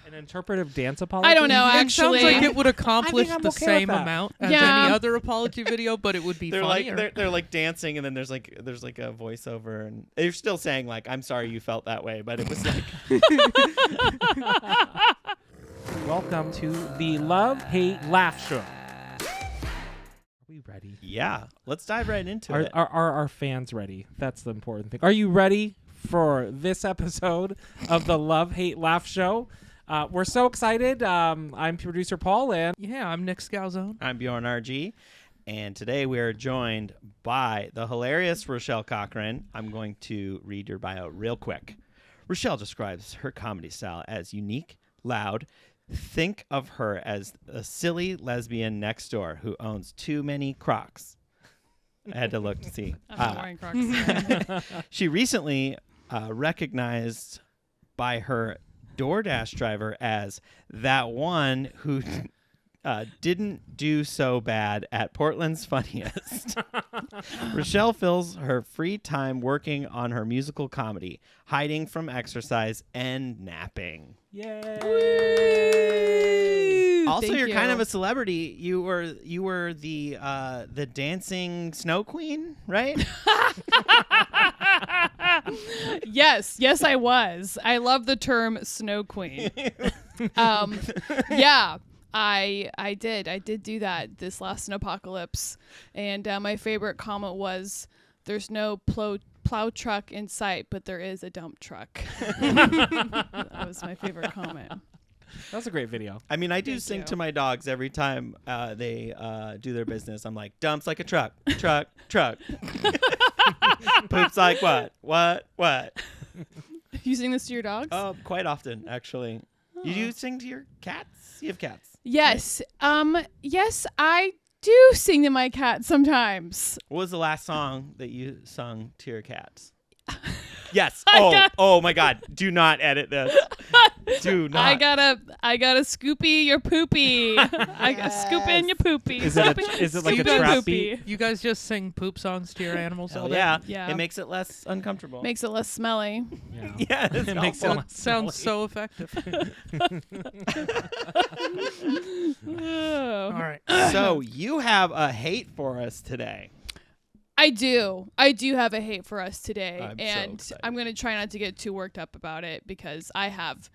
An interpretive dance apology? I don't know, It actually. sounds like it would accomplish I'm the okay same with that. amount as Yeah. any other apology video, but it would be They're funnier. like they're like dancing, and then there's like a voiceover, and they're still saying like, "I'm sorry you felt that way," but it was like, Welcome to the Love, Hate, Laugh Show. Are we ready? yeah, let's dive right into it. Are our fans ready? That's the important thing. Are you ready for this episode of the Love, Hate, Laugh Show? We're so excited. I'm producer Paul, and Yeah, I'm Nick Scalzone. I'm Bjorn RG, and today we are joined by the hilarious Rachelle Cochran. I'm going to read your bio real quick. Rachelle describes her comedy style as unique, loud. Think of her as a silly lesbian next door who owns too many Crocs. I had to look to see. I'm not wearing Crocs. She recently recognized by her DoorDash driver as that one who didn't do so bad at Portland's Funniest. Rachelle fills her free time working on her musical comedy, hiding from exercise and napping. yay! Also, Thank you're you. kind of a celebrity. You were the dancing snow queen, right? Yes, I was. I love the term snow queen. Yeah, I did do that this last snowpocalypse, and my favorite comment was, "There's no plow truck in sight, but there is a dump truck." That was my favorite comment. That's a great video. I mean, I do Thank sing you. to my dogs every time they do their business. I'm like, dumps like a truck, truck, truck. Poops like what? You sing this to your dogs? Quite often, actually. You do sing to your cats? You have cats. Yes. Yes, I do sing to my cat sometimes. What was the last song that you sung to your cats? Yes. I Oh my God. Do not edit this. Do not. I gotta scoopy your poopy. I got scoop in your poopy. Is it like a Scoop in trap poopy. beat? You guys just sing poop songs to your animals all Hell day? yeah. Yeah. It makes it less uncomfortable. Makes it less smelly. Yeah. yeah. It's It makes it helpful. less Sounds smelly. so effective. Oh. All right. So you have a hate for us today. I do have a hate for us today, I'm so and excited. I'm gonna try not to get too worked up about it because I have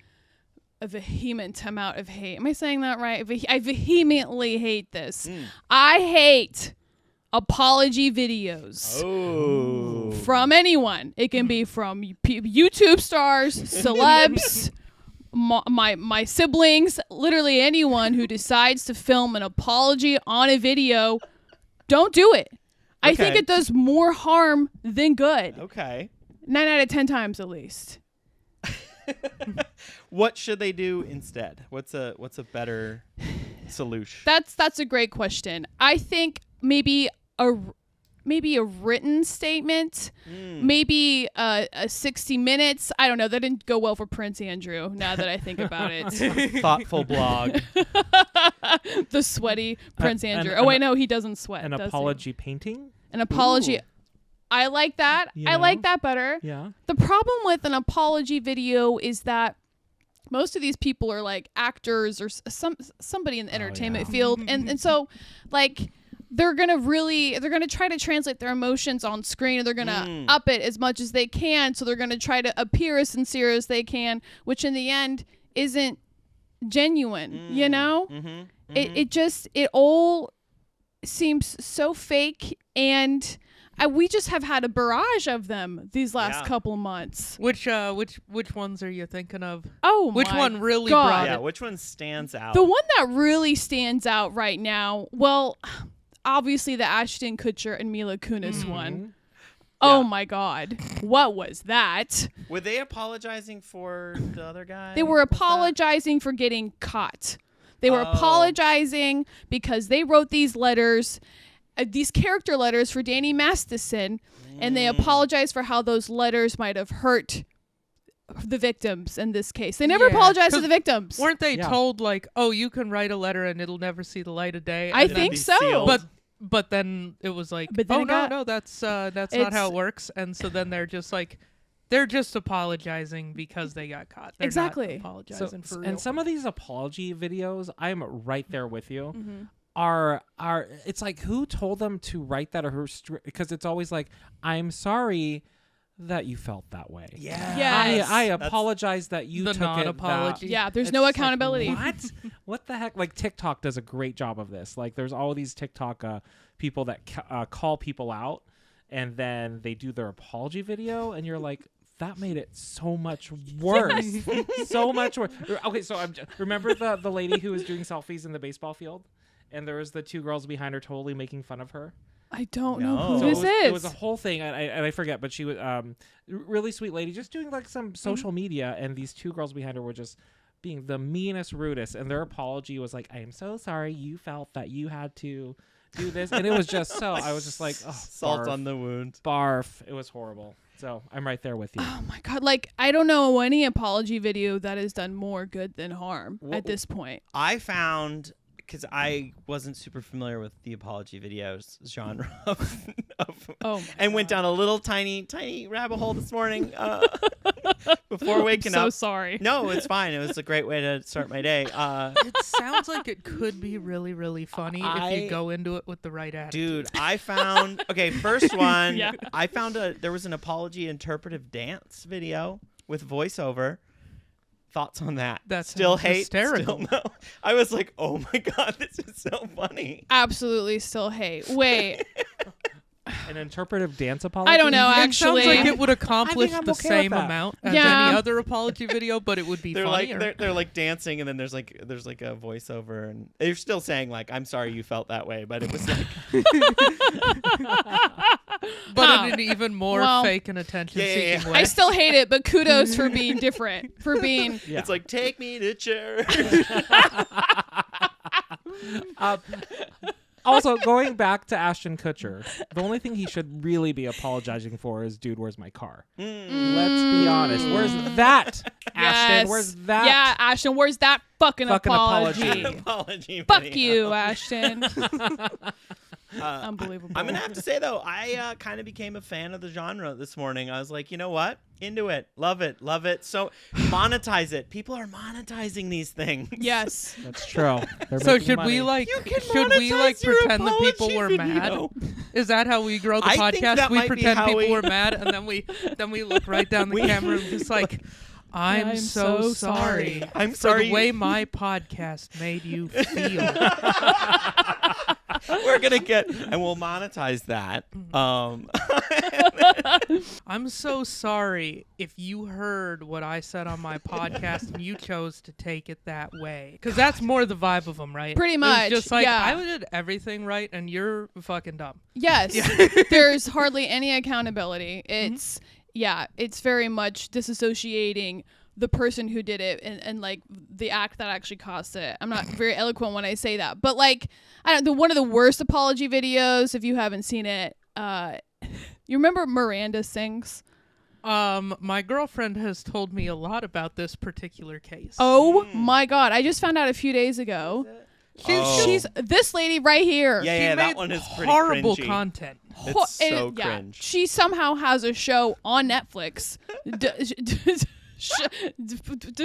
a vehement amount of hate. Am I saying that right? I vehemently hate this. I hate apology videos. Oh. From anyone. It can be from YouTube stars, celebs, my siblings, literally anyone who decides to film an apology on a video. Don't do it. I think Okay. it does more harm than good. Okay. 9 out of 10 times at least. What should they do instead? What's a better solution? That's a great question. I think maybe a written statement, maybe a 60 minutes. I don't know. That didn't go well for Prince Andrew. Now that I think about it, Thoughtful blog. the sweaty Prince an- Andrew. an- Oh wait, no, he doesn't sweat. An does he? apology painting? An apology. Ooh. I like that. You I know? like that better. Yeah. The problem with an apology video is that most of these people are like actors or somebody in the entertainment yeah. field, and so like they're gonna try to translate their emotions on screen, and they're gonna up it as much as they can. So they're gonna try to appear as sincere as they can, which in the end isn't genuine. You know, it all seems so fake, and we just have had a barrage of them these last Yeah. couple months. Which ones are you thinking of? Oh, Which my one really God. brought Yeah, it? which one stands out? The one that really stands out right now, well, obviously the Ashton Kutcher and Mila Kunis one. Oh Yeah. my God. What was that? Were they apologizing for the other guy? They were Was that- apologizing for getting caught. They were Oh. apologizing because they wrote these letters, these character letters for Danny Masterson, and they apologized for how those letters might have hurt the victims in this case. They never Yeah, apologized to 'cause the victims. Weren't they Yeah. told like, oh, you can write a letter and it'll never see the light of day? I and then- think be so. sealed. But then it was like, But then oh it got- no, that's not It's- how it works. And so then they're just like, They're just apologizing because they got caught. They're Exactly. not apologizing for real. And some of these apology videos, I'm right there with you. Mm-hmm. Are it's like, who told them to write that, or because it's always like, I'm sorry that you felt that way. Yeah. Yes. I apologize that you the took non-apology. Yeah, there's It's no like, accountability. what the heck? Like, TikTok does a great job of this. Like, there's all these TikTok people that call people out, and then they do their apology video, and you're like, that made it so much worse. So much worse. Okay, so remember the lady who was doing selfies in the baseball field, and there was the two girls behind her totally making fun of her. I don't No. know who So this is. It was a whole thing, and I forget, but she was really sweet lady, just doing like some social media, and these two girls behind her were just being the meanest, rudest, and their apology was like, I am so sorry you felt that you had to do this, and it was just so, I was just like, oh, Salt barf, on the wound. barf. It was horrible. So I'm right there with you. Oh my God. Like, I don't know any apology video that has done more good than harm at this point. I found, because I wasn't super familiar with the apology videos genre of Oh my and went God. down a little tiny rabbit hole this morning before waking so up. sorry. No, it's fine. It was a great way to start my day. It sounds like it could be really, really funny if you go into it with the right attitude. Dude, I found first one. Yeah. I found there was an apology interpretive dance video with voiceover. Thoughts on that? That's still hate. hysterical. Still no. I was like, oh my God, this is so funny. Absolutely still hate. Wait. An interpretive dance apology? I don't know, It actually. sounds like it would accomplish I'm the okay with same that. amount as Yeah. any other apology video, but it would be They're funnier. like they're like dancing, and then there's like a voiceover, and they're still saying like, I'm sorry you felt that way, but it was like but in an even more Well, fake and attention-seeking yeah. way. I still hate it, but kudos for being different. For being. Yeah. it's like, take me to church. Also, going back to Ashton Kutcher, the only thing he should really be apologizing for is, dude, where's my car? Let's be honest. Where's that, Ashton? Yes. Where's that? Yeah, Ashton, where's that fucking apology? Apology. Fuck video. you, Ashton. Unbelievable. I'm gonna have to say though, I kind of became a fan of the genre this morning. I was like, you know what? Into it, love it. So monetize it. People are monetizing these things. Yes. That's true. They're So making should money. we like? You can Should we monetize like your pretend that people apology were mad? video. Is that how we grow the I think podcast? that We might be pretend how people we- were mad, and then we look right down the camera and just like, I'm so sorry. I'm for sorry. the way my podcast made you feel. We're gonna get, and we'll monetize that. I'm so sorry if you heard what I said on my podcast and you chose to take it that way. Because that's more the vibe of them, right? Pretty It was much, just like, yeah. I did everything right and you're fucking dumb. Yes. There's hardly any accountability. It's it's very much disassociating the person who did it and like the act that actually caused it. I'm not very eloquent when I say that, but like one of the worst apology videos, if you haven't seen it, you remember Miranda Sings? My girlfriend has told me a lot about this particular case. Oh my God. I just found out a few days ago. She's this lady right here. Yeah, She yeah, that made one is pretty horrible cringy. content. It's so yeah, cringe. she somehow has a show on Netflix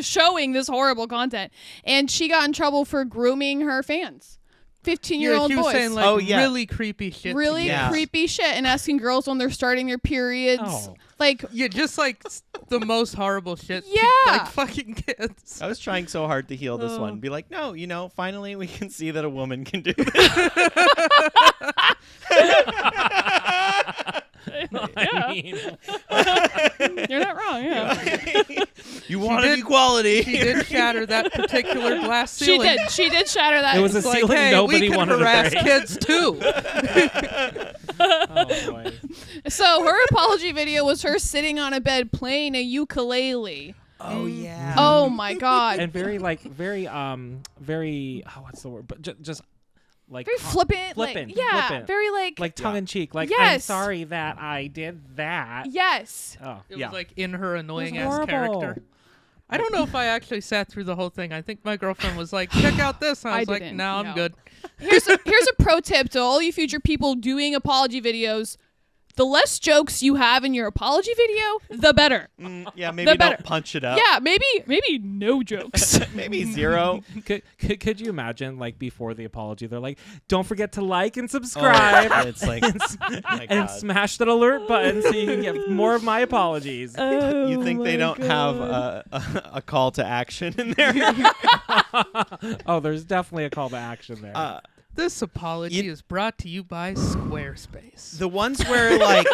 showing this horrible content, and she got in trouble for grooming her fans, 15-year-old she was boys. saying like Oh, yeah. really creepy shit. to Really kids. Yeah. creepy shit, and asking girls when they're starting their periods. Oh. Like, Yeah, just like the most horrible shit. to, Yeah. like fucking kids. I was trying so hard to heal this one. Be like, no, finally we can see that a woman can do this. I mean, you're not wrong. Yeah, You wanted did- equality. She did shatter that particular glass she ceiling. did. She did shatter that. It was a It's like, ceiling hey, nobody we can wanted to harass break. kids too. oh boy. So her apology video was her sitting on a bed playing a ukulele. Oh yeah. Oh my God. And very what's the word? But just like Very flippant. flippant, Like, yeah. flippant. Very like tongue in cheek. Like, I'm Yes. sorry that I did that. yes. Oh, It yeah. was like in her annoying It ass was horrible. character. I don't know if I actually sat through the whole thing. I think my girlfriend was like, check out this. And I I was like, didn't, no, I'm no. good. Here's a pro tip to all you future people doing apology videos. the less jokes you have in your apology video, the better. Yeah, maybe better. don't punch it up. Yeah, maybe no jokes. Maybe 0. Could you imagine, like, before the apology, they're like, don't forget to like and subscribe. Oh, it's like, my and God. smash that alert button so you can get more of my apologies. You think they don't have a call to action in there? Oh, there's definitely a call to action there. This apology is brought to you by Squarespace. The ones where like,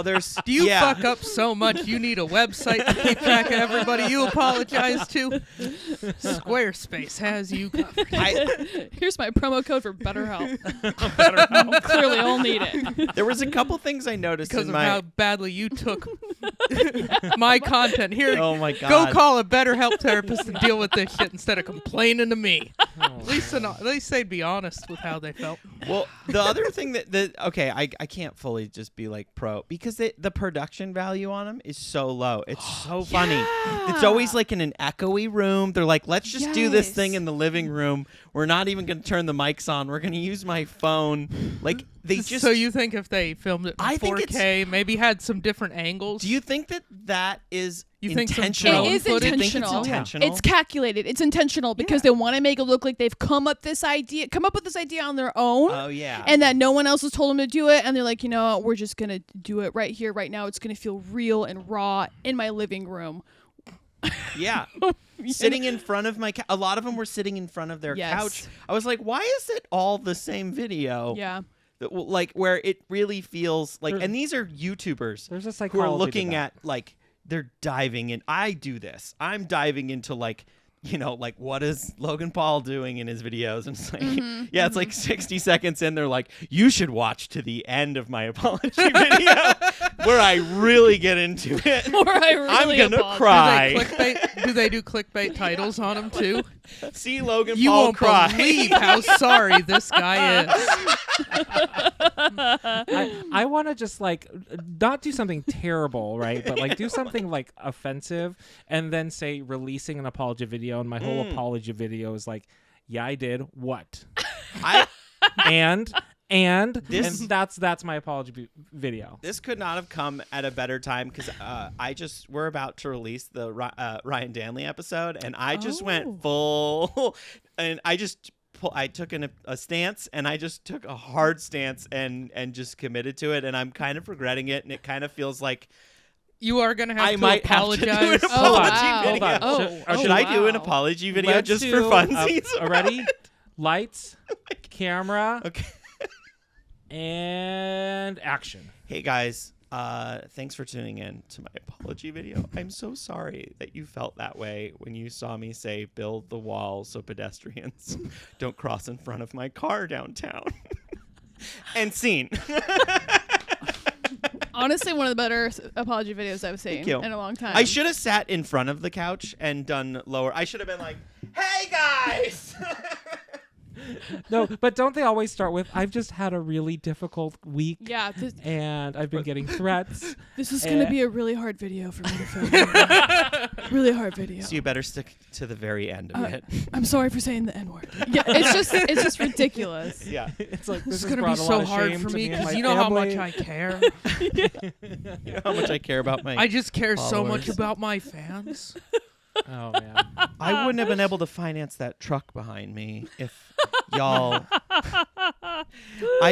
there's. Do you fuck up so much you need a website to keep track of everybody you apologize to? Squarespace has you covered. Here's my promo code for BetterHelp. Clearly, all need it. There was a couple things I noticed Because in of my. how badly you took my content. Here, Oh my God. go call a BetterHelp therapist and deal with this shit instead of complaining to me. At least they'd be honest with how they felt. Well, the other thing that okay, I can't fully just be like pro because the production value on them is so low. It's so funny. It's always like in an echoey room. They're like, let's just do this thing in the living room. We're not even going to turn the mics on. We're going to use my phone. Like they just. So you think if they filmed it in I think 4K, maybe had some different angles? Do you think that is You think some intentional? drone It is footage? You think it's intentional. intentional? It's calculated. It's intentional because they want to make it look like they've come up with this idea on their own. Oh yeah. And that no one else has told them to do it, and they're like, you know, we're just gonna do it right here, right now. It's gonna feel real and raw in my living room. Yeah. Sitting in front of my a lot of them were sitting in front of their Yes. couch. I was like, why is it all the same video? Yeah. Like where it really feels like, and these are YouTubers There's a who psychology are to looking that. at like they're diving in. I do this. I'm diving into like, you know, like what is Logan Paul doing in his videos? And it's like, it's like 60 seconds in. They're like, you should watch to the end of my apology video where I really get into it. Or I really I'm gonna apologize. cry. Do they do clickbait titles on them too? See Logan You Paul won't cry. believe how sorry this guy is. I want to just like not do something terrible, right? But like do something like offensive and then say releasing an apology video, and my whole apology video is like, yeah, I did what? and that's my apology video. This could not have come at a better time because we're about to release the Ryan Danley episode, and I just went full, and I took a stance, and I just took a hard stance and just committed to it, and I'm kind of regretting it, and it kind of feels like You are gonna have I to might have to do an apologize. apology Hold video. on. Oh, Should I do an wow. apology video Let's just do, for funsies? Ready? Lights, camera, Okay. and action. Hey guys, thanks for tuning in to my apology video. I'm so sorry that you felt that way when you saw me say build the wall so pedestrians don't cross in front of my car downtown. And scene. Honestly, one of the better apology videos I've seen you. in a long time. I should have sat in front of the couch and done lower. I should have been like, hey guys. No, but don't they always start with, I've just had a really difficult week. Yeah, And I've been getting threats. this is going to be a really hard video for me to film. Really hard video. So you better stick to the very end of it. I'm sorry for saying the N-word. Yeah, it's just ridiculous. Yeah. It's like, This is has gonna be brought a so lot of hard shame for to me and because my you know how much family. I care. You know how much I care about my I just care so much Followers. about my fans. Oh, man. I wouldn't have been able to finance that truck behind me if y'all. I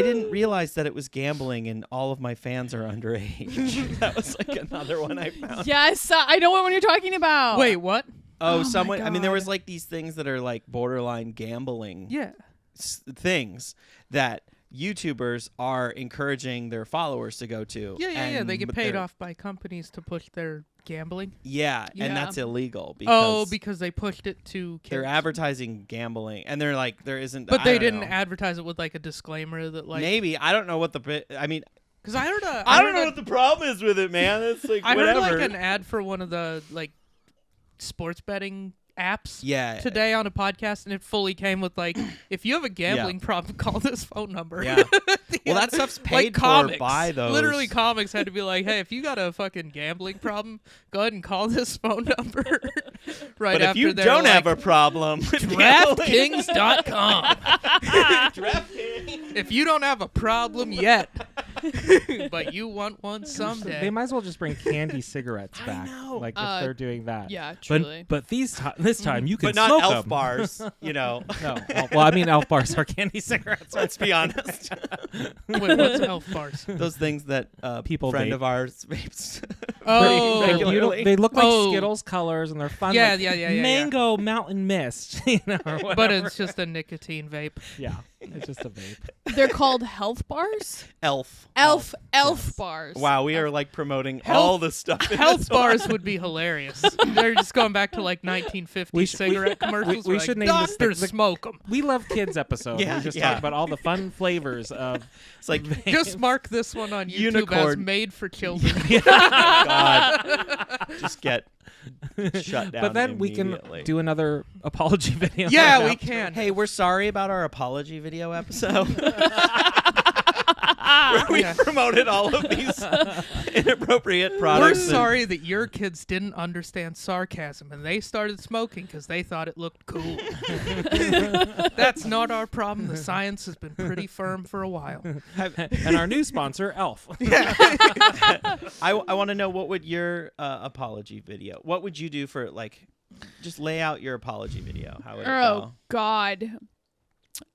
didn't realize that it was gambling and all of my fans are underage. That was like another one I found. Yes, I know what one you're talking about. Wait, what? Oh, my someone. I mean, there was God. like these things that are like borderline gambling Yeah. things that YouTubers are encouraging their followers to go to. Yeah. They get but paid they're- off by companies to push their gambling. Yeah, Yeah. and that's illegal Oh, because because they pushed it to kids. they're advertising gambling, and they're like, there isn't. But I they don't didn't know. advertise it with like a disclaimer that like. Maybe I don't know what I mean, Because I heard a. I don't know what the problem is with it, man. It's like I whatever. heard like an ad for one of the like sports betting apps yeah. today on a podcast, and it fully came with like, if you have a gambling problem, call this phone number. Yeah. Well, that stuff's Like paid for comics. by those. Literally, comics had to be like, hey, if you got a fucking gambling problem, go ahead and call this phone number. Right But after if you they're don't like, have a problem with gambling, DraftKings.com. DraftKings. If you don't have a problem yet, But you want one someday. They might as well just bring candy cigarettes I back. know. Like if they're doing that. Yeah, truly. But this time you can But not smoke Elf 'em. bars, you know. No. Well, I mean, Elf bars are candy cigarettes. Let's be honest. Wait, what's elf bars? Those things that People friend vape. of ours vapes. Oh. They're regularly. beautiful. They look like Oh. Skittles colors, and they're fun. Yeah, like yeah. Mango Mountain Mist, you know, or whatever. But it's just a nicotine vape. Yeah, it's just a vape. They're called health bars. Elf. Elf Yes. bars. Wow, we are like promoting Health- all the stuff. In Health this bars would be hilarious. They're just going back to like 1950 We sh- we- cigarette commercials. we where, should like, name this doctors the- smoke them. We love kids episode. Yeah, we just yeah. talk about all the fun flavors of. It's like, Just mark this one on YouTube as Unicorn. made for children. God, just get shut down. But then we can immediately. do another apology video. Yeah, right we after. can. Hey, we're sorry about our apology video episode. Where we Yeah. promoted all of these inappropriate We're products. and- sorry that your kids didn't understand sarcasm and they started smoking because they thought it looked cool. That's not our problem. The science has been pretty firm for a while. And our new sponsor, Elf. I want to know, what would your apology video? What would you do for, like, just lay out your apology video? How would it Oh go? God.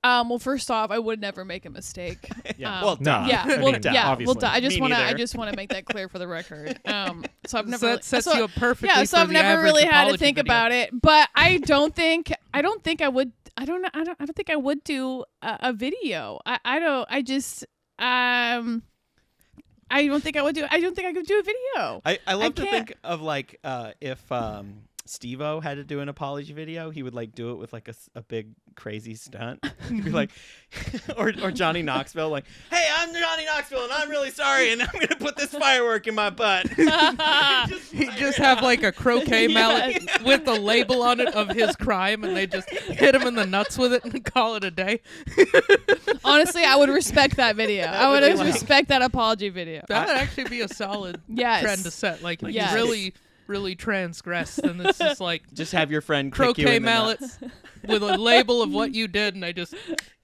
Well, first off, I would never make a mistake. Yeah. Well, No. Yeah, I well, mean, yeah, obviously. well, I just Me want to. I neither. just want to make that clear for the record. So I've So never. that sets so, you up perfectly. yeah, so for I've the never average really had to apology think video. about it. But I don't think I would. I don't know. I don't think I would do a video. I don't. I just. I don't think I would do. I don't think I could do a video. I love to can't- think of, like, if Steve-O had to do an apology video, he would, like, do it with, like, a big crazy stunt. He'd be like, or Johnny Knoxville, like, hey, I'm Johnny Knoxville and I'm really sorry and I'm gonna put this firework in my butt. He'd just have like a croquet mallet with the label on it of his crime, and they just hit him in the nuts with it and call it a day. Honestly, I would respect that video. I would would be like- respect that apology video. That would actually be a solid Yes. trend to set. Like, if Yes. you really transgress, and it's just like Just have your friend kick you croquet in the mallet nuts. with a label of what you did, and I just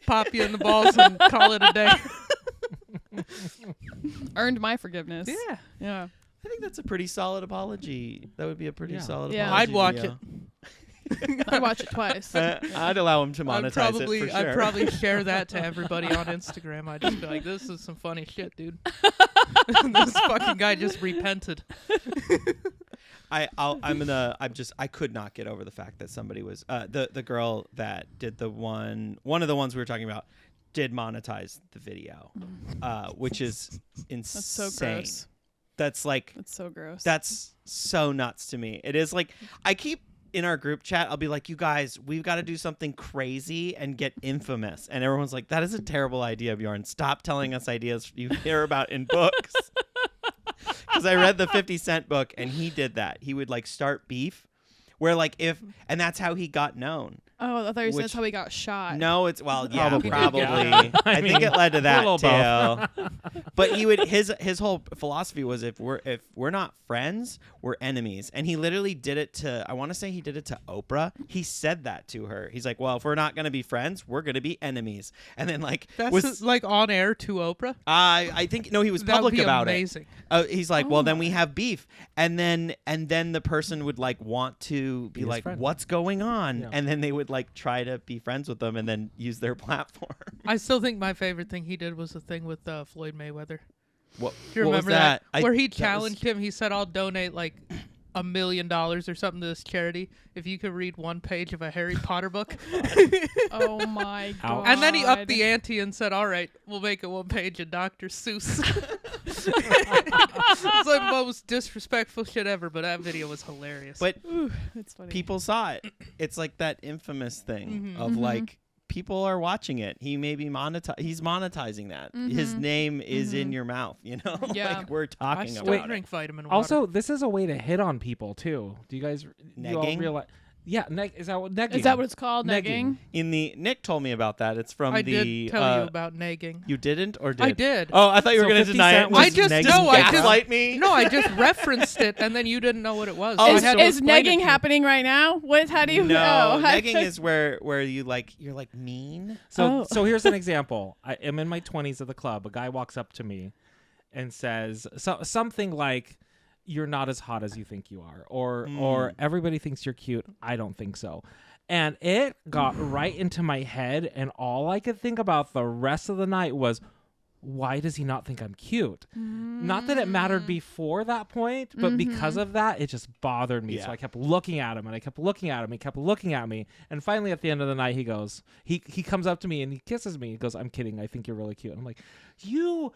pop you in the balls and call it a day. Earned my forgiveness. Yeah. Yeah. I think that's a pretty solid apology. That would be a pretty Yeah. solid Yeah. apology. I'd watch video. I watch it twice. I'd allow him to monetize it for sure. I'd probably share that to everybody on Instagram. I'd just be like, "This is some funny shit, dude." This fucking guy just repented. I could not get over the fact that somebody was the girl that did one of the ones we were talking about did monetize the video, which is insane. That's so gross. That's like That's so gross. that's so nuts to me. It is like, I keep in our group chat, I'll be like, you guys, we've got to do something crazy and get infamous, and everyone's like, that is a terrible idea, Bjorn. Stop telling us ideas you hear about in books. Because I read the 50 Cent book, and he did that. He would, like, start beef where, like, and that's how he got known. Oh, I thought you said Which- that's how he got shot. No, it's, well, yeah, Probably. probably. Yeah. I think it led to a that little too. But he would, his whole philosophy was, if we're not friends, we're enemies. And he literally did it to, I want to say he did it to Oprah. He said that to her. He's like, well, if we're not going to be friends, we're going to be enemies. And then, like, That's like on air to Oprah. I think, no, he was That would public be about amazing. it. He's like, Oh well, then my. we have beef, and then the person would, like, want to be his like, friend. what's going on? Yeah. And then they would, like, try to be friends with them and then use their platform. I still think my favorite thing he did was the thing with Floyd Mayweather. What, Do you what was remember that? I- Where he that was- challenged him. He said, "I'll donate like $1 million or something to this charity if you could read one page of a Harry Potter book." Oh my god. And then he upped the ante and said, "All right, we'll make it one page of Dr. Seuss." It's the most disrespectful shit ever, but that video was hilarious. But That's funny. people saw it. It's like that infamous thing Mhm. of Mhm. like, people are watching it. He may be he's monetizing that. His Mhm. name is in Mhm. your mouth, you know? Yeah. Like, we're I talking still about drink it. vitamin water. Also, this is a way to hit on people too. Do you guys you all Negging? realize? Yeah, is that what negging? Is that what it's called? Negging. Negging? Nick told me about that. It's from I the did tell you about negging. You didn't, or did? I did. Oh, I thought you were So going to 50 deny Cent it. was I just negging no, I just gaslight me. No, I just referenced it, and then you didn't know what it was. Oh, so I Is, had to is explain it negging to you. happening right now? What? How do you No, know? negging is where you're like mean. So Oh. so here's an example. I am in my 20s at the club. A guy walks up to me, and says something like, "You're not as hot as you think you are," or "Everybody thinks you're cute. I don't think so." And it got right into my head, and all I could think about the rest of the night was, why does he not think I'm cute? Not that it mattered before that point, but because of that, it just bothered me. So I kept looking at him, and I kept looking at him. He kept looking at me. And finally, at the end of the night, he goes, he comes up to me and he kisses me. He goes, "I'm kidding. I think you're really cute." I'm like, you...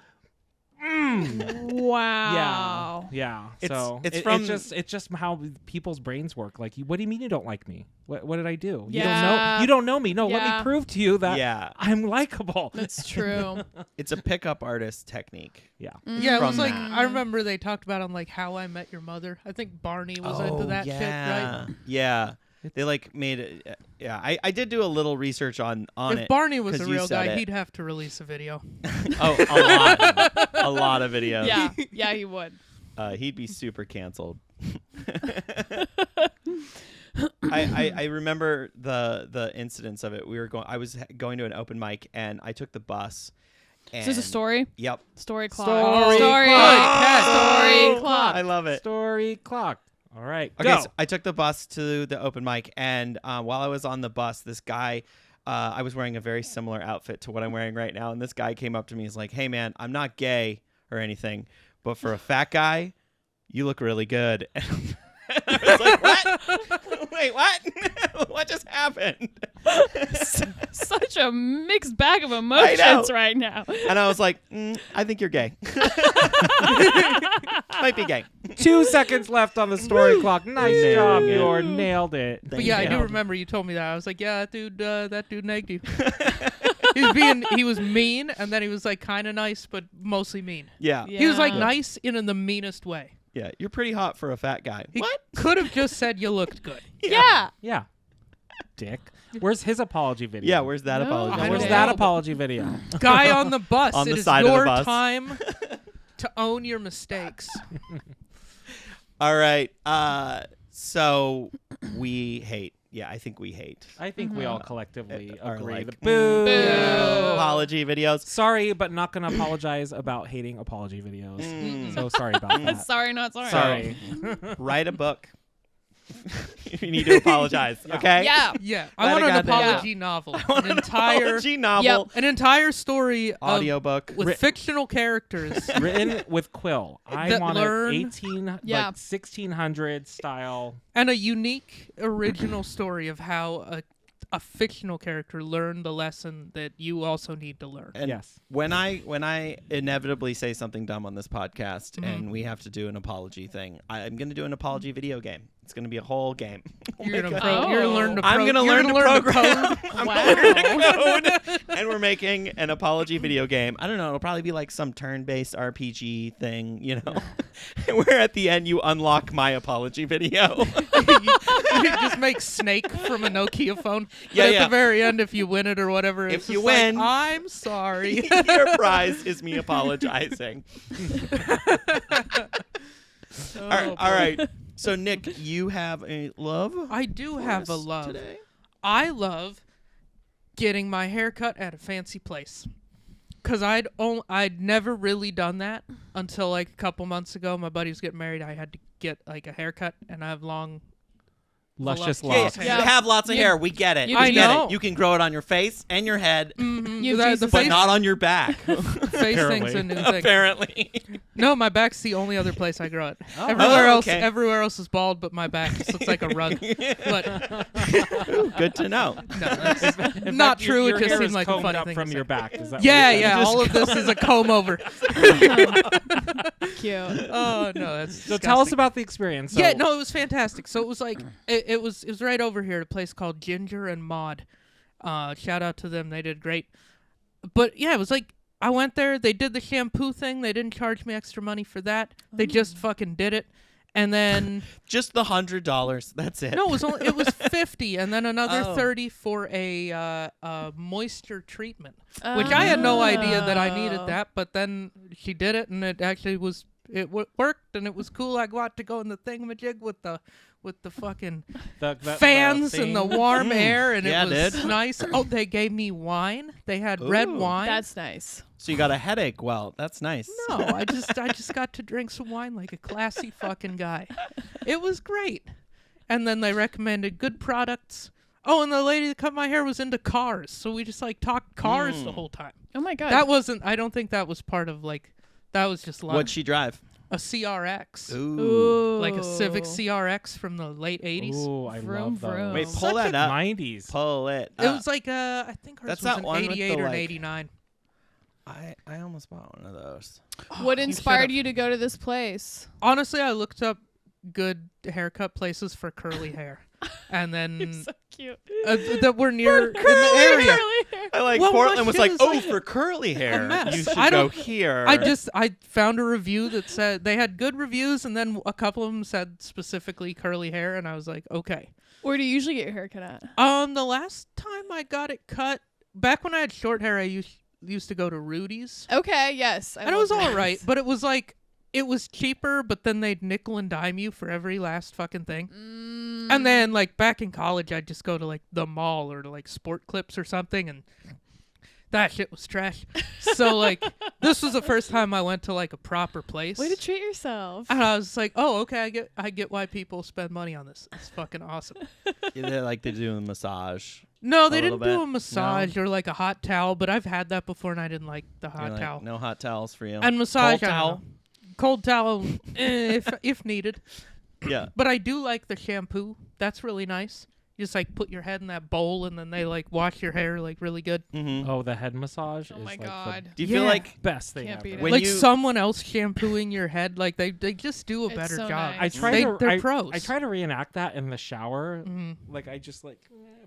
Wow. Yeah. It's it's just how people's brains work. Like, what do you mean you don't like me? What did I do? Yeah. You don't know me. No, let me prove to you that I'm likable. That's true. It's a pickup artist technique. Yeah. Yeah, it was From like that. I remember they talked about on like How I Met Your Mother. I think Barney was into that shit, right? Yeah. They like made it. Yeah, I did do a little research on If it. Barney was 'cause a you real said guy, it. he'd have to release a video. Oh, a lot of videos. Yeah, he would. He'd be super canceled. I remember the incidents of it. I was going to an open mic, and I took the bus. And Is this a story? Yep. Story clock. Story Story clock. Story clock. I love it. Story clock. All right. Okay, Go. so I took the bus to the open mic, and while I was on the bus, this guy, I was wearing a very similar outfit to what I'm wearing right now, and this guy came up to me. He's like, "Hey, man, I'm not gay or anything, but for a fat guy, you look really good." And I was like, "What? Wait, what? What just happened?" Such a mixed bag of emotions right now. And I was like, "I think you're gay. Might be gay." 2 seconds left on the story clock. Nice job, Bjorn. Nailed it. But yeah, I do remember you told me that. I was like, yeah, that dude nagged you. He was mean, and then he was like kind of nice, but mostly mean. Yeah. He was like Yeah. nice in the meanest way. Yeah, you're pretty hot for a fat guy. He could have just said you looked good. Yeah. Yeah. Dick. Where's his apology video? Yeah, where's that No. apology? I Where's don't that know. apology video? Guy on the bus. On It the is side of the your bus. time to own your mistakes. All right. So we hate. Yeah, I think we hate. I think we all collectively Are agree. like, The boo. Boo. Apology videos. Sorry, but not going to apologize about hating apology videos. Mm. So sorry about that. Sorry, not sorry. Sorry. Write a book. You need to apologize. Yeah. Okay. Yeah. Yeah, I Let want a an goddamn- apology novel. An entire apology novel. Yep. an entire story of, Audiobook. with fictional characters. Written with Quill. I That want learn- an 1600 style. And a unique original story of how a fictional character learned the lesson that you also need to learn. And Yes. when I inevitably say something dumb on this podcast and we have to do an apology thing, I'm going to do an apology video game. It's going to be a whole game. You're gonna God. you're gonna learn to I'm going to you're learn gonna to code. program. I'm Wow. going to learn to code. And we're making an apology video game. I don't know. It'll probably be like some turn-based RPG thing, you know, where at the end you unlock my apology video. You just make Snake from a Nokia phone. Yeah, but at yeah. the very end, if you win it or whatever, If it's you just like, win- I'm sorry. Your prize is me apologizing. All right. So, Nick, you have a love? I do for have a us love. today? I love getting my hair cut at a fancy place. Cause I'd never really done that until like a couple months ago. My buddy was getting married. I had to get like a haircut, and I have long. Luscious Yeah, locks. yeah. You have lots of You- hair. We get it. you- We I get know. it. You can grow it on your face and your head, You the Jesus. but face, not on your back. face thing's a new thing. Apparently. No, my back's the only other place I grow it. Oh. Everywhere else is bald, but my back just looks like a rug. But Good to know. no, that's In not fact, true. Your It just hair seemed is like a combed funny up thing from to your say. back. Is that Yeah, what you're yeah. saying? All of this is a comb over. Cute. Oh no, that's So tell us disgusting. about the experience. So, Yeah, no, it was fantastic. So it was like it was right over here at a place called Ginger and Maud. Shout out to them, they did great. But yeah, it was like I went there, they did the shampoo thing, they didn't charge me extra money for that. They just fucking did it. And then Just the $100. That's it. no, it was 50 and then another Oh. 30 for a moisture treatment, which I had no idea that I needed that, but then she did it and it actually was worked and it was cool. I got to go in the thingamajig with the fucking the fans and the thing. warm air, and Yeah, it was dude. nice. Oh, they gave me wine. They had red Ooh. wine. That's nice. So you got a headache? Well, that's nice. No, I just got to drink some wine like a classy fucking guy. It was great. And then they recommended good products. Oh, and the lady that cut my hair was into cars, so we just like talked cars the whole time. Oh my god. That wasn't. I don't think that was part of like. That was just lunch. What'd she drive? A CRX. Ooh. Like a Civic CRX from the late 80s. Ooh, I Vroom, love those. vroom. Wait, Such pull that a up. 90s. Pull it. It was like I think ours That's was that an one with 88 the, or an like- 89. I almost bought one of those. What You inspired should've. you to go to this place? Honestly, I looked up good haircut places for curly hair, and then So cute. that were near in the area. I like Well, my Portland was shit like, is oh, like for curly hair, mess. you should I go don't- here. I found a review that said they had good reviews, and then a couple of them said specifically curly hair, and I was like, okay. Where do you usually get your hair cut at? The last time I got it cut, back when I had short hair, I used to go to Rudy's, Okay, yes. and it was all right, but it was like it was cheaper, but then they'd nickel and dime you for every last fucking thing. And then like back in college, I'd just go to like the mall or to like Sport Clips or something, and that shit was trash. So like this was the first time I went to like a proper place. Way to treat yourself. And I was like, oh, okay, I get why people spend money on this. It's fucking awesome. They like to do a massage. No, they A little didn't do bit? a massage or like a hot towel, but I've had that before and I didn't like the You're hot like, towel. no hot towels for you. And massage, Cold I don't towel. know. Cold towel, if needed. Yeah. But I do like the shampoo. That's really nice. You just like put your head in that bowl and then they like wash your hair like really good. Mm-hmm. Oh, the head massage Oh is my like god. Do you feel Yeah. like best thing Can't ever. beat it. When like you- someone else shampooing your head, like they just do a It's better so job. nice. I try They're to pros. I try to reenact that in the shower. Mhm. Like I just like,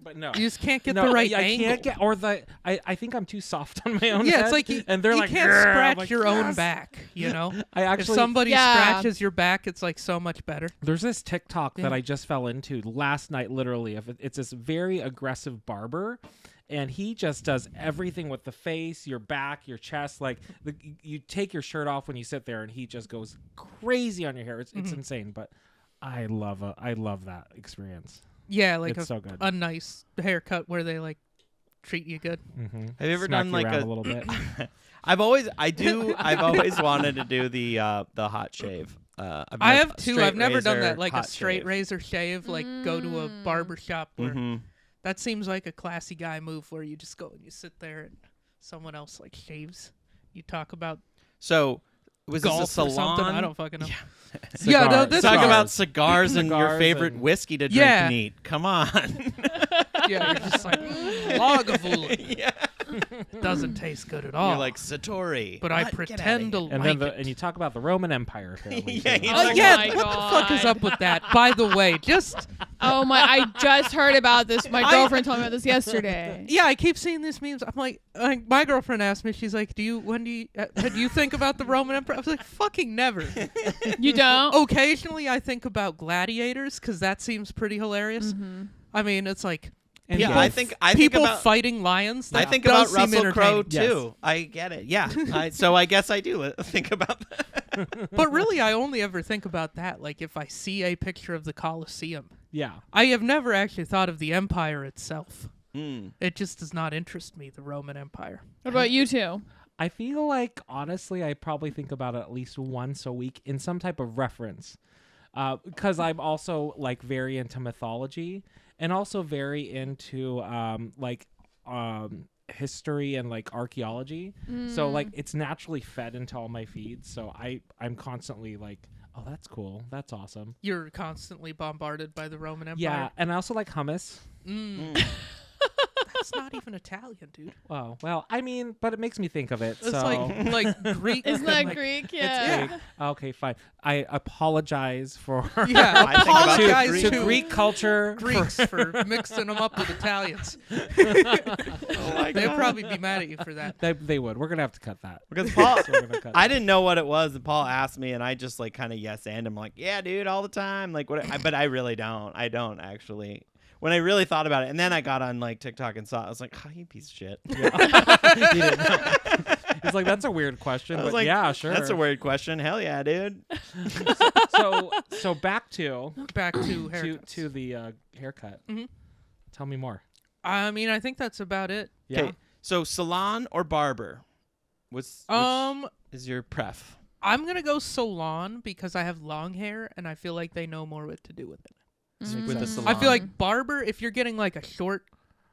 but no. You just can't get no, the right I angle. can't get, or I think I'm too soft on my own Yeah, head. it's like you, and they're you like, can't "Grr," I'm scratch like, your own "Yes." back, you know? I If actually, somebody Yeah. scratches your back, it's like so much better. there's this TikTok Yeah. that I just fell into last night, literally. It's this very aggressive barber, and he just does everything with the face, your back, your chest. Like you take your shirt off when you sit there, and he just goes crazy on your hair. It's insane, but I love that experience. Yeah, like It's so good. a nice haircut where they like treat you good. Mm-hmm. Have you ever Smack done you like around a a little bit? I've always wanted to do the hot shave. I have two. Straight I've never done razor, that, like a hot straight shave. razor shave, like go to a barber shop where Mhm. that seems like a classy guy move where you just go and you sit there and someone else like shaves. You talk about So was this a golf or salon? something. I don't fucking know. Cigar- no, this Talk was- about cigars and your Cigars favorite and- whiskey to drink Yeah. and eat. Come on. Yeah, you're just like Lagavulin. Yeah. Doesn't taste good at all. You're like Satori. but I What? Get pretend to outta here. And like then it. and you talk about the Roman Empire. Apparently, Yeah, too. you Oh talk yeah, my what the fuck is God. up with that? By the way, just Oh my! I just heard about this. My girlfriend told me about this yesterday. yeah, I keep seeing these memes. I'm like my girlfriend asked me, she's like, do you think about the Roman Empire? I was like, fucking never. You don't? Occasionally, I think about gladiators because that seems pretty hilarious. I mean, it's like And Yeah, golf. I think people about fighting lions. I That think does about seem Russell Crowe entertaining. too. I get it. Yeah. So I guess I do think about that. But really, I only ever think about that like if I see a picture of the Colosseum. Yeah. I have never actually thought of the empire itself. Mm. It just does not interest me, the Roman Empire. What about you two? I feel like, honestly, I probably think about it at least once a week in some type of reference. Because I'm also, like, very into mythology and also very into, history and, like, archaeology. So, like, it's naturally fed into all my feeds. So I'm constantly, like, oh, that's cool. That's awesome. You're constantly bombarded by the Roman Empire. Yeah, and I also like hummus. That's not even Italian, dude. Oh, well, I mean, but it makes me think of it. It's so like Greek. Isn't that like, Greek? It's Yeah. Greek. Okay, fine. I apologize for Yeah, I think about the apologize to to Greek culture. Greeks for mixing them up with Italians. Oh my They'd God. probably be mad at you for that. They would. We're gonna have to cut that. Because Paul, So we're gonna cut I didn't know what it was, and Paul asked me, and I just like kind of yes and I'm like, yeah, dude, all the time. Like what? But I really don't. I don't actually. When I really thought about it, and then I got on like TikTok and saw it, I was like, oh, you piece of shit. He didn't know. He's like, that's a weird question, I was but like, yeah, sure. That's a weird question. Hell yeah, dude. So back to Back to haircuts. to the haircut. Mhm. Tell me more. I mean, I think that's about it. Yeah. Okay, so salon or barber? Which is your pref? I'm gonna go salon because I have long hair and I feel like they know more what to do with it. With the I salon. feel like barber, if you're getting like a short,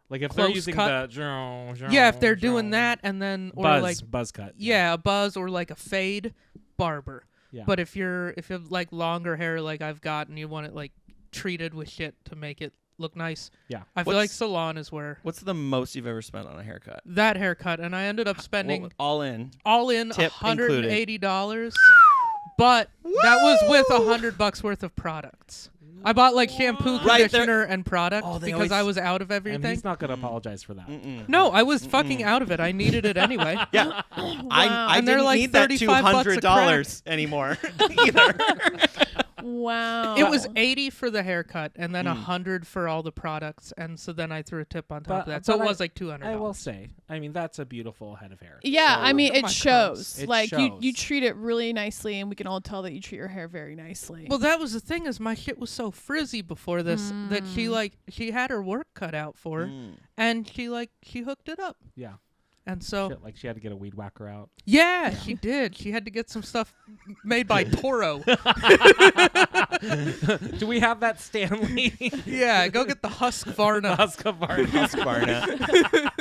Like if close they're using cut. the Yeah, if they're doing that and then or buzz cut. yeah, a buzz or like a fade, barber. Yeah. But if you have like longer hair like I've got and you want it like treated with shit to make it look nice, Yeah. I feel like salon is where What's the most you've ever spent on a haircut? that haircut, and I ended up spending Well, all in. $180. included. But that was with $100 worth of products. I bought like shampoo, Right, conditioner, and product Oh, they because always- I was out of And everything. he's not gonna apologize for that. No, I was fucking out of it. I needed it anyway. Yeah. I And they're didn't like need that $35 a $200 anymore either. Wow. It was $80 for the haircut and then $100 for all the products, and so then I threw a tip on top But- of that. So it but was like $200. I will say, I mean, that's a beautiful head of hair. Yeah, I mean, Look at it my shows. curls. It Like you shows. treat it really nicely, and we can all tell that you treat your hair very nicely. Well, that was the thing is my shit was so frizzy before this that she had her work cut out for her, and she hooked it up, Yeah. and so Shit, like she had to get a weed whacker out. yeah, she did. She had to get some stuff made by Toro. Do we have that Stanley? Yeah, go get the Husqvarna. Husqvarna.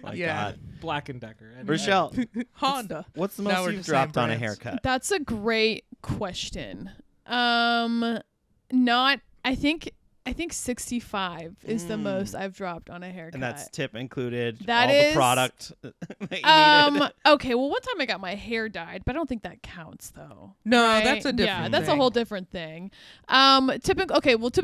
My Yeah. God. Black and Decker. Anyway. Rochelle, Honda. what's the Now most we're you've the same dropped on a brands. haircut? That's a great question. Not. I think 65 is the most I've dropped on a haircut. And that's tip included. That all is- the product that you needed. Okay, well, one time I got my hair dyed, but I don't think that counts though. No, right? that's a different Yeah, that's a thing. whole different thing. Tip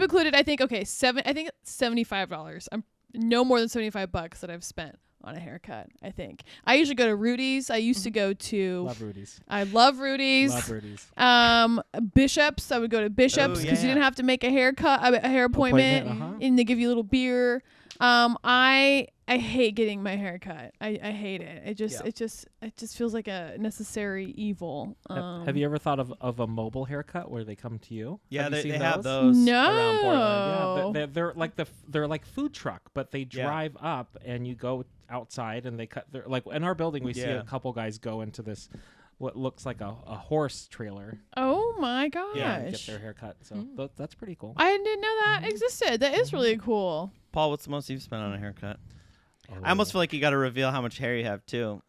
included, I think $75. I'm no more than $75 that I've spent on a haircut, I think. I usually go to Rudy's. I used to go to Love Rudy's. I love Rudy's. Love Rudy's. Bishops. I would go to Bishops because yeah. you didn't have to make a haircut, a hair appointment, and they give you a little beer. I hate getting my hair cut. I hate it. It just feels like a necessary evil. Have you ever thought of a mobile haircut where they come to you? Yeah, Have you they seen have those? those No. around Portland. Yeah, Oh. they're like food truck, but they Yeah. drive up and you go outside and they cut. Like in our building, we see Yeah. a couple guys go into this what looks like a horse trailer. Oh my gosh. And get their hair cut. So that's pretty cool. I didn't know that existed. That is really cool. Paul, what's the most you've spent on a haircut? Oh. I almost feel like you got to reveal how much hair you have too.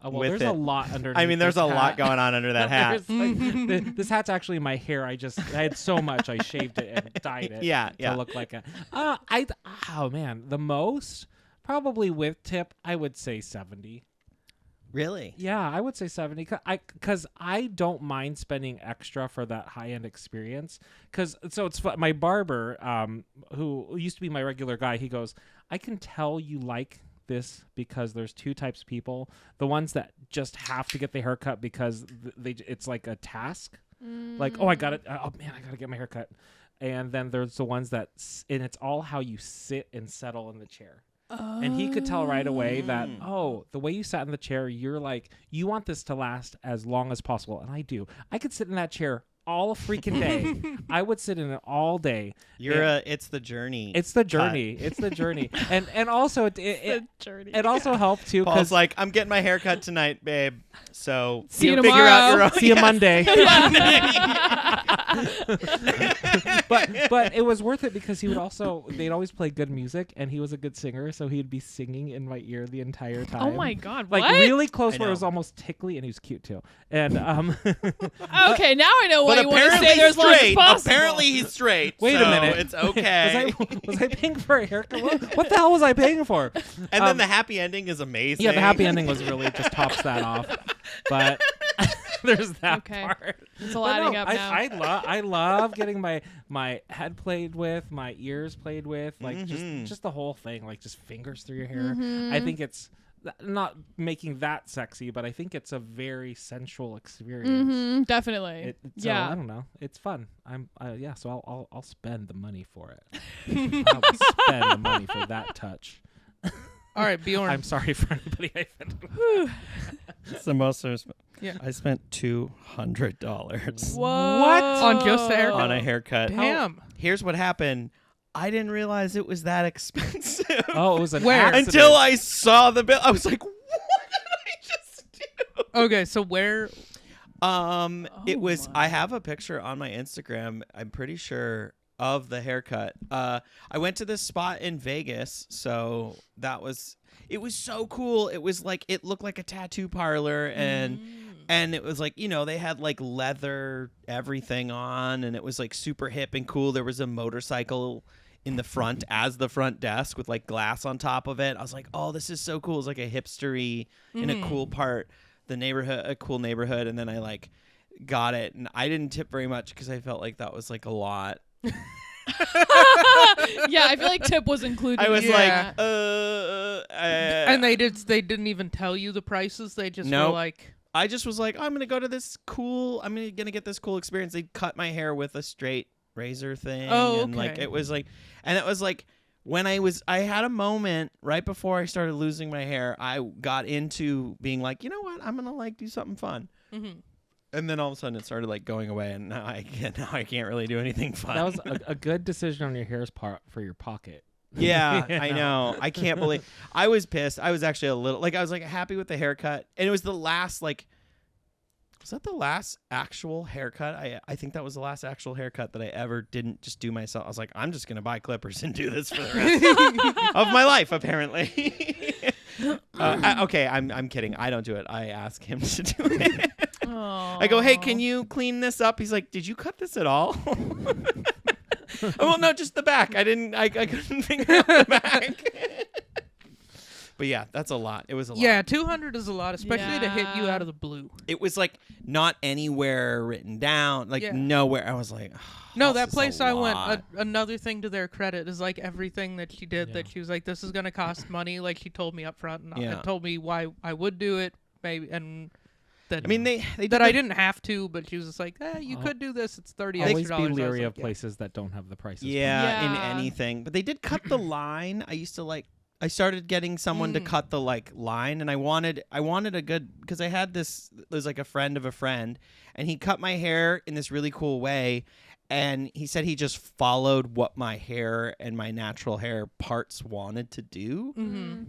Well, with there's it. a lot underneath. I mean, there's this a lot hat. going on under that hat. There's, like, this hat's actually my hair. I had so much. I shaved it and dyed it. Yeah, to yeah. look like a. Oh man, the most probably with tip. I would say 70. Really? Yeah, I would say 70. Because I don't mind spending extra for that high end experience. So it's fun. My barber, who used to be my regular guy, he goes, I can tell you like this because there's two types of people. The ones that just have to get their haircut because it's like a task. Like, oh, I got it. Oh man, I got to get my haircut. And then there's the ones and it's all how you sit and settle in the chair. And he could tell right away that, the way you sat in the chair, you're like, you want this to last as long as possible. And I do. I could sit in that chair all freaking day. I would sit in it all day. It's the journey. It's the journey. It's the journey. And also it also helped too. Paul's like, I'm getting my hair cut tonight, babe. So See you figure out your own. See you Monday. But it was worth it because they'd always play good music and he was a good singer, so he'd be singing in my ear the entire time. Oh my God! Like what? really close I where it know. was almost tickly, and he was cute too. And Okay, now I know why But you want to apparently stay there as long as straight. possible. Apparently he's straight. Wait a so minute. It's okay. was I paying for a haircut? What the hell was I paying for? And then the happy ending is amazing. Yeah, the happy ending was really just tops that off. But there's that Okay. part. It's all But adding no, up now. I love getting my head played with, my ears played with, like just the whole thing, like just fingers through your hair. I think it's not making that sexy, but I think it's a very sensual experience. Definitely. So, I yeah. don't know. It's fun. So I'll spend the money for it. I'll spend the money for that touch. All right, Bjorn. I'm sorry for anybody I offended. It's the most I've spent. Yeah. I spent $200 Whoa. What? On just the haircut? on a haircut. Damn. Here's what happened. I didn't realize it was that expensive. Oh, it was an Where? accident. Until I saw the bill. I was like, what did I just do? Okay, so where? It was. I have a picture on my Instagram. I'm pretty sure of the haircut. I went to this spot in Vegas, so that was. It was so cool. It was like it looked like a tattoo parlor, and it was like they had like leather everything on, and it was like super hip and cool. There was a motorcycle in the front as the front desk with like glass on top of it. I was like, oh, this is so cool. It's like a hipstery in a cool part, the neighborhood, a cool neighborhood. And then I like got it, and I didn't tip very much because I felt like that was like a lot. Yeah, I feel like tip was included. I was Yeah. and they didn't even tell you the prices. They just were like, I just was like, I'm gonna go to this cool. I'm gonna get this cool experience. They cut my hair with a straight razor thing. Oh, and like okay. it was like, and it was like when I had a moment right before I started losing my hair. I got into being like, you know what, I'm gonna like do something fun. And then all of a sudden it started like going away, and now I can't really do anything fun. That was a good decision on your hair's part for your pocket. Yeah, I know. I can't believe I was pissed. I was actually a little I was like happy with the haircut, and it was the last like. Was that the last actual haircut? I think that was the last actual haircut that I ever didn't just do myself. I was like, I'm just gonna buy clippers and do this for the rest of my life. Apparently. Okay, I'm kidding. I don't do it. I ask him to do it. I go, hey, can you clean this up? He's like, did you cut this at all? Oh, well, no, just the back. I couldn't figure out the back. But yeah, that's a lot. It was a lot. yeah, 200 is a lot, especially to hit you out of the blue. It was like not anywhere written down, like nowhere. I was like, no, this that is place a I lot. went, another thing to their credit is like everything that she did that she was like, this is going to cost money. Like she told me up front and told me why I would do it. Maybe. And that, I mean, they that I didn't have to, but she was just like, you could do this. It's $30 Always extra. be leery of places that don't have the prices. Yeah, in Yeah. anything. But they did cut the line. I started getting someone to cut the like line, and I wanted a good, because I had there's like a friend of a friend, and he cut my hair in this really cool way, and he said he just followed what my hair and my natural hair parts wanted to do,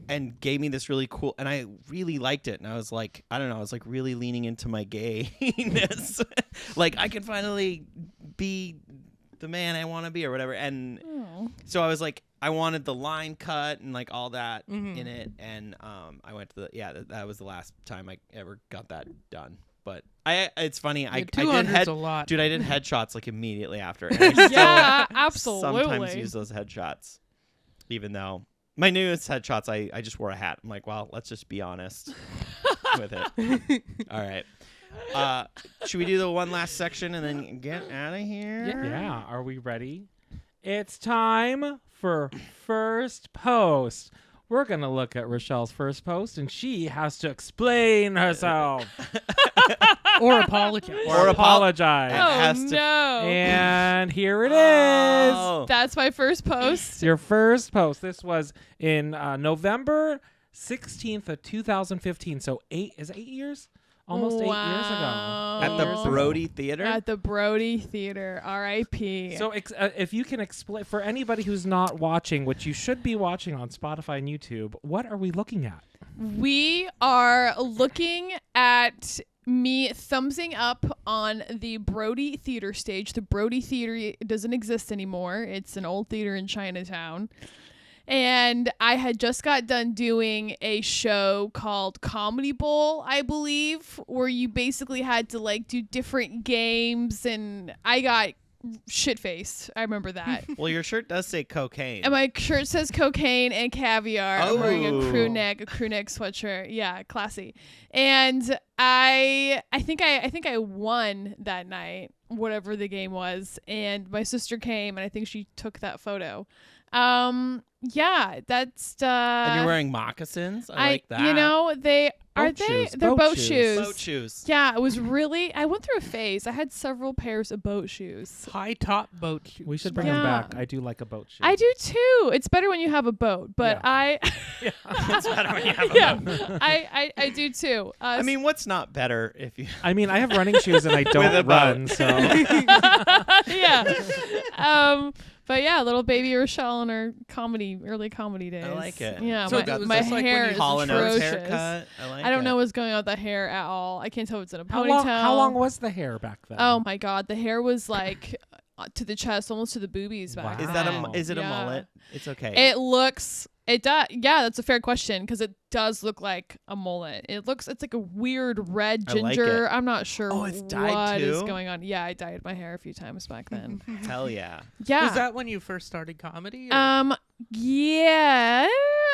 and gave me this really cool, and I really liked it, and I was like, I don't know, I was like really leaning into my gayness, like I can finally be the man I want to be or whatever, and so I was like, I wanted the line cut and like all that in it, and I went to that was the last time I ever got that done. But it's funny, I did a lot. Dude, I did headshots like immediately after. And I still absolutely. sometimes use those headshots, even though my newest headshots I just wore a hat. I'm like, well, let's just be honest with it. All right. Should we do the one last section and then get out of here? Yeah. Are we ready? It's time for first post. We're going to look at Rachelle's first post, and she has to explain herself. Or apologize. Or apologize. Oh, no. And here it is. Oh. That's my first post. Your first post. This was in November 16th of 2015. So 8 years? Almost 8 years ago. At the Brody Theater? At the Brody Theater. R.I.P. So if you can explain, for anybody who's not watching, which you should be watching on Spotify and YouTube, what are we looking at? We are looking at me thumbsing up on the Brody Theater stage. The Brody Theater doesn't exist anymore. It's an old theater in Chinatown. And I had just got done doing a show called Comedy Bowl, I believe, where you basically had to like do different games, and I got shit-faced. I remember that. Well, your shirt does say cocaine. And my shirt says cocaine and caviar. I'm wearing a crew Oh. neck sweatshirt. Yeah, classy. And I think I won that night, whatever the game was. And my sister came, and I think she took that photo. Yeah, that's and you're wearing moccasins? I like that. You know, they're Boat shoes. boat shoes. Boat shoes. Yeah, it was really, I went through a phase. I had several pairs of boat shoes. High top boat shoes. We should bring them back. I do like a boat shoe. I do too. It's better when you have a boat, but Yeah. It's better when you have a boat. I do too. I mean, what's not better if you... I mean, I have running shoes and I With a don't boat. run, so yeah. But yeah, little baby Rachelle in her early comedy days. I like it. Yeah, So my was this like when hair you is Hall & Oates atrocious. haircut. I like I don't it. know what's going on with the hair at all. I can't tell if it's in a How ponytail. long was the hair back then? Oh my god, the hair was like to the chest, almost to the boobies back. Wow. Is that Wow. is it a Yeah. mullet? It's okay. It does. Yeah, that's a fair question because it does look like a mullet. It's like a weird red I like ginger. it. I'm not sure Oh, it's dyed what is too? going on. Yeah, I dyed my hair a few times back then. Hell yeah. Yeah. Was that when you first started comedy? Or? Yeah,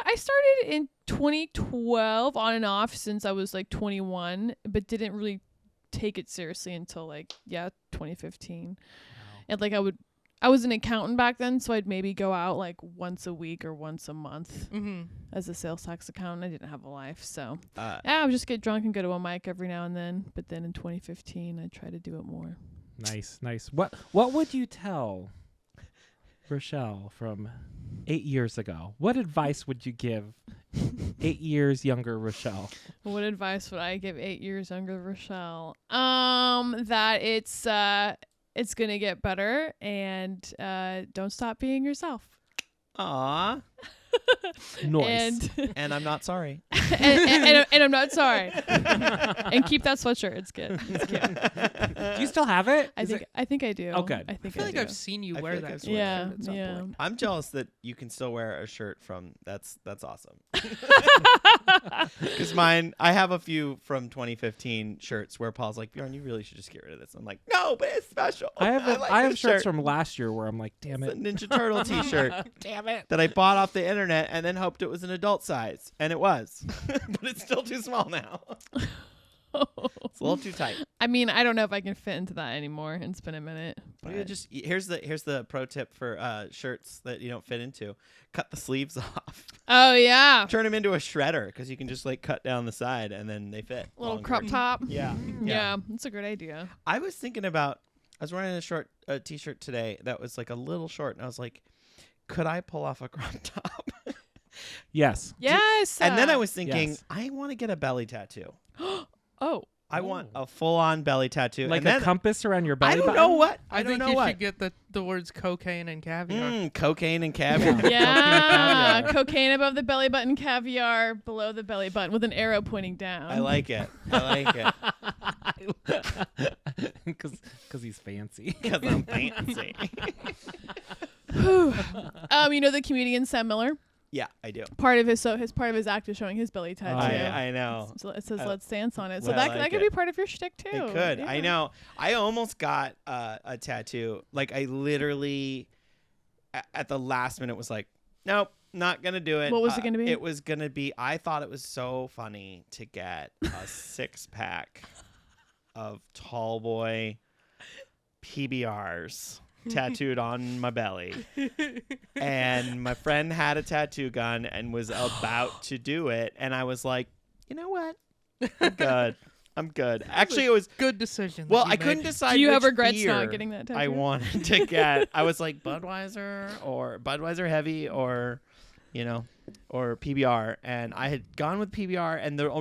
I started in 2012 on and off since I was like 21, but didn't really take it seriously until 2015. And I was an accountant back then, so I'd maybe go out like once a week or once a month as a sales tax accountant. I didn't have a life, so I would just get drunk and go to a mic every now and then. But then in 2015, I tried to do it more. Nice. What would you tell Rachelle from 8 years ago? What advice would you give 8 years younger Rachelle? What advice would I give 8 years younger Rachelle? That it's gonna get better, and don't stop being yourself. Aw. Noise. And And I'm not sorry. and I'm not sorry. And keep that sweatshirt. It's good. It's cute. Do you still have it? I think I do. Oh, good. I I think feel I like do. I've seen you I wear feel like that. I've seen Yeah, sweatshirt at some yeah. point. I'm jealous that you can still wear a shirt from that's awesome. Because I have a few from 2015 shirts where Paul's like, Bjorn, you really should just get rid of this. I'm like, no, but it's special. I have like I have this shirts shirt. from last year where I'm like, damn It's a it. Ninja Turtle t-shirt Damn it. that I bought off the internet and then hoped it was an adult size, and it was, but it's still too small now. It's a little too tight. I mean, I don't know if I can fit into that anymore. It's been a minute. Yeah, but- just here's the pro tip for shirts that you don't fit into: cut the sleeves off, Oh yeah, turn them into a shredder because you can just like cut down the side and then they fit. little longer. crop top. Yeah, Yeah, that's a great idea. I was thinking about. I was wearing a short t-shirt today that was like a little short, and I was like, could I pull off a crop top? Yes. Yes. And then I was thinking, Yes. I want to get a belly tattoo. Oh. I want a full-on belly tattoo. Like and then, a compass around your belly I don't button? know what. I don't think know you what. should get the words cocaine and caviar. Cocaine and caviar. Yeah, cocaine above the belly button, caviar below the belly button with an arrow pointing down. I like it. I like it. Because he's fancy. Because I'm fancy. You know the comedian Sam Miller. Yeah, I do. Part of his act is showing his belly tattoo. I know. So it says I- "Let's dance" on it. So I that like could it. be part of your shtick too. It could. I Yeah. know. I almost got a tattoo. Like, I literally, at the last minute, was like, nope, not going to do it. What was it gonna be? It was going to be, I thought it was so funny to get a 6-pack of tall boy PBRs tattooed on my belly. And my friend had a tattoo gun and was about to do it. And I was like, you know what? I'm good. Actually, it was, Good decision. well, that you I couldn't made. decide Do you which have regrets beer not getting that tattoo? I wanted to get. I was like Budweiser or Budweiser Heavy or, or PBR. And I had gone with PBR, and they're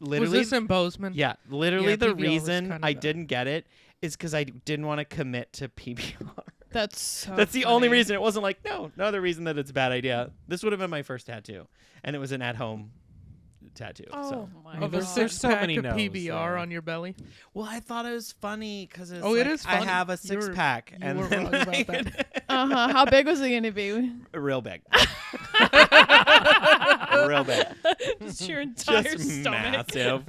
literally. Was this in Bozeman? Yeah, literally Yeah, the PBR was reason kinda I bad. didn't get it is because I didn't want to commit to PBR. That's so. That's the only funny. reason. It wasn't like, no other reason that it's a bad idea. This would have been my first tattoo, and it was an at-home tattoo. Oh So. my Of a There's god. so 6-pack many of no's PBR there. on your belly. Well, I thought it was funny because Oh, it is I funny. have a You were- 6-pack, you and were then wrong about that. How big was it gonna be? real big, real big, Just your entire just stomach. massive.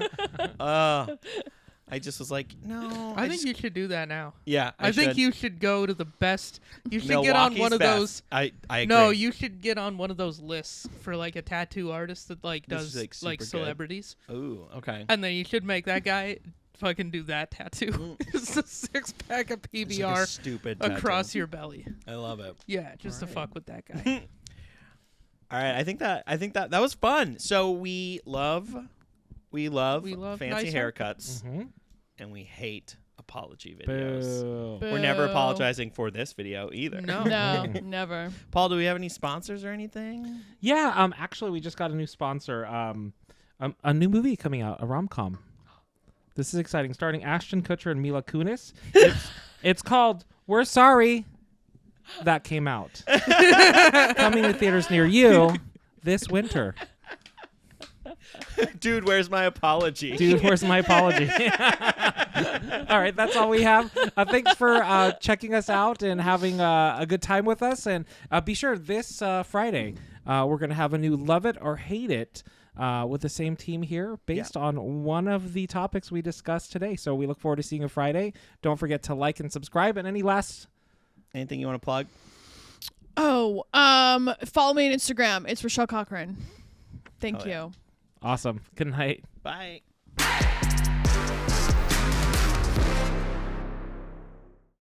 I just was like, no. I think you should do that now. Yeah, I think should. you should go to the best. You should get on Milwaukee's one of best. those. I agree. No, you should get on one of those lists for like a tattoo artist that like This does is, like, super good. celebrities, Ooh, okay. and then you should make that guy fucking do that tattoo. It's a 6-pack of It's like a PBR stupid across tattoo. your belly. I love it. Yeah, just to Alright. fuck with that guy. All right, I think that was fun. So we love We love fancy nice haircuts, Mm-hmm. and we hate apology videos. Boo. Boo. We're never apologizing for this video either. No. No, never. Paul, do we have any sponsors or anything? Yeah, actually, we just got a new sponsor. A new movie coming out, a rom-com. This is exciting. Starring Ashton Kutcher and Mila Kunis. It's called We're Sorry. that came out. Coming to theaters near you this winter. Dude, where's my apology? Dude, where's my apology? All right, that's all we have. Thanks for checking us out and having a good time with us. And be sure this Friday, we're going to have a new Love It or Hate It with the same team here based on one of the topics we discussed today. So we look forward to seeing you Friday. Don't forget to like and subscribe. And Anything you want to plug? Oh, follow me on Instagram. It's Rachelle Cochran. Thank you. Awesome. Good night. Bye.